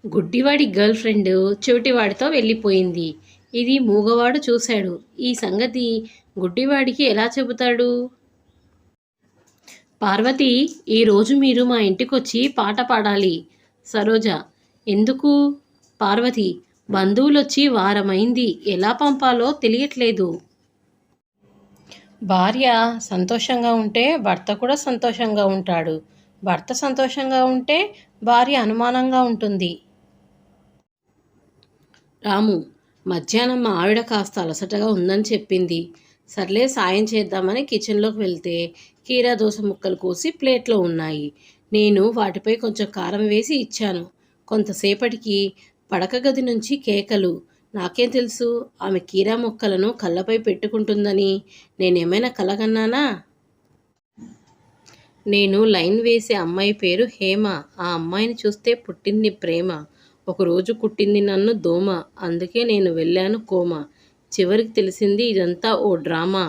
గుడ్డివాడి girl friend చెవిటివాడితో వెళ్ళిపోయింది. ఇది మూగవాడు చూశాడు. ఈ సంగతి గుడ్డివాడికి ఎలా చెబుతాడు? పార్వతి, ఈరోజు మీరు మా ఇంటికొచ్చి పాట పాడాలి. సరోజ: ఎందుకు? పార్వతి: బంధువులొచ్చి వారమైంది, ఎలా పంపాలో తెలియట్లేదు. భార్య సంతోషంగా ఉంటే భర్త కూడా సంతోషంగా ఉంటాడు. భర్త సంతోషంగా ఉంటే భార్య అనుమానంగా ఉంటుంది. రాము: మధ్యాహ్నం మా ఆవిడ కాస్త అలసటగా ఉందని చెప్పింది. సర్లే సాయం చేద్దామని కిచెన్లోకి వెళ్తే కీరా దోస ముక్కలు కోసి ప్లేట్లో ఉన్నాయి. నేను వాటిపై కొంచెం కారం వేసి ఇచ్చాను. కొంతసేపటికి పడక గది నుంచి కేకలు. నాకేం తెలుసు ఆమె కీరా ముక్కలను కళ్ళపై పెట్టుకుంటుందని? నేనేమైనా కలగన్నానా? నేను లైన్ వేసే అమ్మాయి పేరు హేమ. ఆ అమ్మాయిని చూస్తే పుట్టింది ప్రేమ. ఒకరోజు కుట్టింది నన్ను దోమ. అందుకే నేను వెళ్ళాను కోమా. చివరికి తెలిసింది ఇదంతా ఓ డ్రామా.